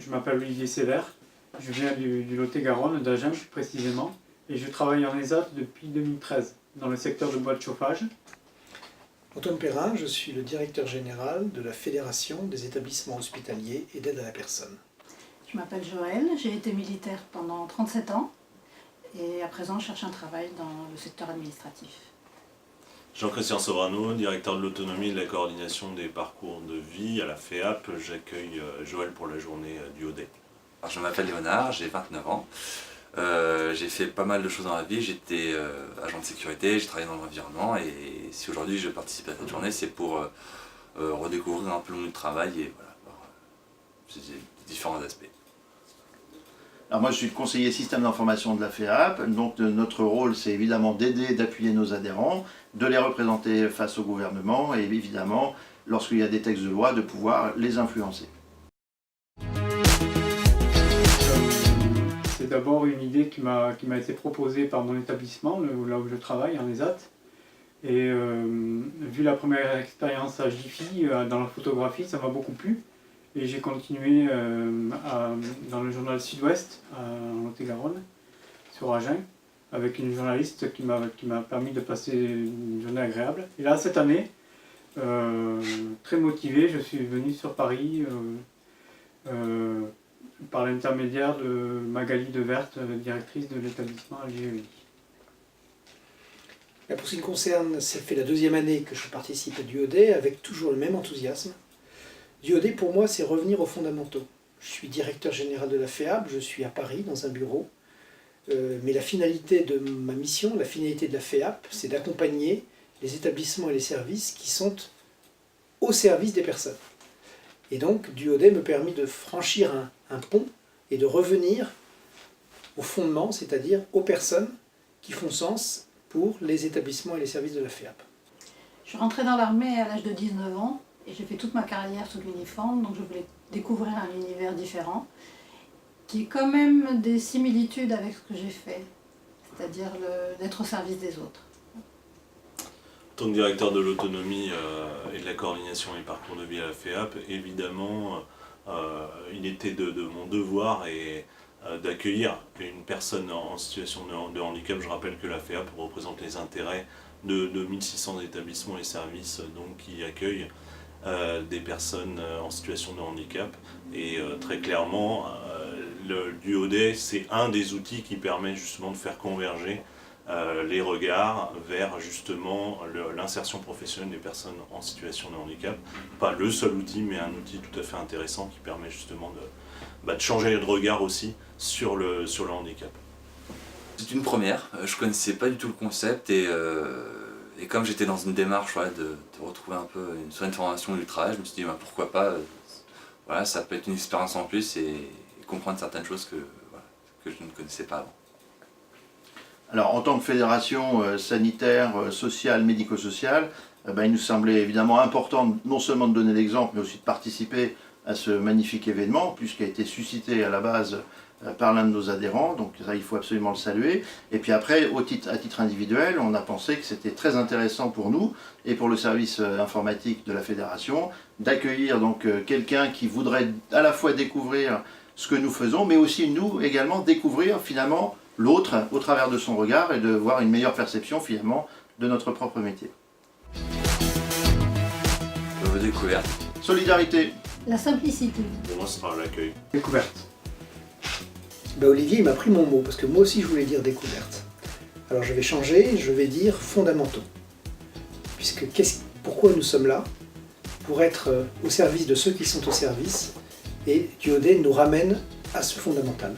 Je m'appelle Olivier Sévère, je viens du Lot-et-Garonne, d'Agen plus précisément, et je travaille en ESAT depuis 2013, dans le secteur de bois de chauffage. Antoine Perrin, je suis le directeur général de la Fédération des établissements hospitaliers et d'aide à la personne. Je m'appelle Joëlle, j'ai été militaire pendant 37 ans et à présent je cherche un travail dans le secteur administratif. Jean-Christian Sobrano, directeur de l'autonomie et de la coordination des parcours de vie à la FEAP. J'accueille Joël pour la journée du Haudet. Alors, je m'appelle Léonard, j'ai 29 ans. J'ai fait pas mal de choses dans la vie, j'étais agent de sécurité, j'ai travaillé dans l'environnement et si aujourd'hui je participe à cette journée, c'est pour redécouvrir un peu le monde du travail et voilà, voir différents aspects. Alors moi je suis le conseiller système d'information de la FEAP, donc notre rôle c'est évidemment d'aider, d'appuyer nos adhérents, de les représenter face au gouvernement et évidemment lorsqu'il y a des textes de loi de pouvoir les influencer. C'est d'abord une idée qui m'a été proposée par mon établissement, là où je travaille, en ESAT. Et vu la première expérience à Jiffy dans la photographie, ça m'a beaucoup plu. Et j'ai continué dans le journal Sud-Ouest, en Lot-et-Garonne, sur Agen, avec une journaliste qui m'a permis de passer une journée agréable. Et là, cette année, très motivé, je suis venu sur Paris par l'intermédiaire de Magali Devert, directrice de l'établissement LGEI. Pour ce qui me concerne, ça fait la deuxième année que je participe à du Haudet avec toujours le même enthousiasme. Du Haudet pour moi c'est revenir aux fondamentaux. Je suis directeur général de la FEAP, je suis à Paris dans un bureau, mais la finalité de ma mission, la finalité de la FEAP, c'est d'accompagner les établissements et les services qui sont au service des personnes. Et donc du Haudet me permet de franchir un pont et de revenir au fondement, c'est-à-dire aux personnes qui font sens pour les établissements et les services de la FEAP. Je suis rentrée dans l'armée à l'âge de 19 ans et j'ai fait toute ma carrière sous l'uniforme, donc je voulais découvrir un univers différent qui est quand même des similitudes avec ce que j'ai fait, c'est-à-dire d'être au service des autres. En tant que directeur de l'autonomie et de la coordination des parcours de vie à la FEAP, évidemment, il était de mon devoir d'accueillir une personne en situation de handicap. Je rappelle que la FEAP représente les intérêts de 1600 établissements et services donc, qui accueillent des personnes en situation de handicap. Et très clairement, du Haudet, c'est un des outils qui permet justement de faire converger les regards vers justement l'insertion professionnelle des personnes en situation de handicap. Pas le seul outil, mais un outil tout à fait intéressant qui permet justement de changer de regard aussi sur le handicap. C'est une première, je connaissais pas du tout le concept et comme j'étais dans une démarche de retrouver un peu une certaine formation du travail, je me suis dit pourquoi pas, voilà, ça peut être une expérience en plus et comprendre certaines choses que je ne connaissais pas avant. Alors en tant que fédération sanitaire, sociale, médico-sociale, il nous semblait évidemment important non seulement de donner l'exemple, mais aussi de participer à ce magnifique événement, puisqu'il a été suscité à la base par l'un de nos adhérents, donc ça il faut absolument le saluer. Et puis après, à titre individuel, on a pensé que c'était très intéressant pour nous et pour le service informatique de la fédération d'accueillir donc quelqu'un qui voudrait à la fois découvrir ce que nous faisons, mais aussi nous également découvrir finalement l'autre au travers de son regard et de voir une meilleure perception finalement de notre propre métier. Découverte. Solidarité. La simplicité. Pour moi, ce sera l'accueil. Découverte. Olivier m'a pris mon mot, parce que moi aussi je voulais dire découverte. Alors je vais changer, je vais dire fondamentaux. Puisque pourquoi nous sommes là? Pour être au service de ceux qui sont au service, et du Haudet nous ramène à ce fondamental.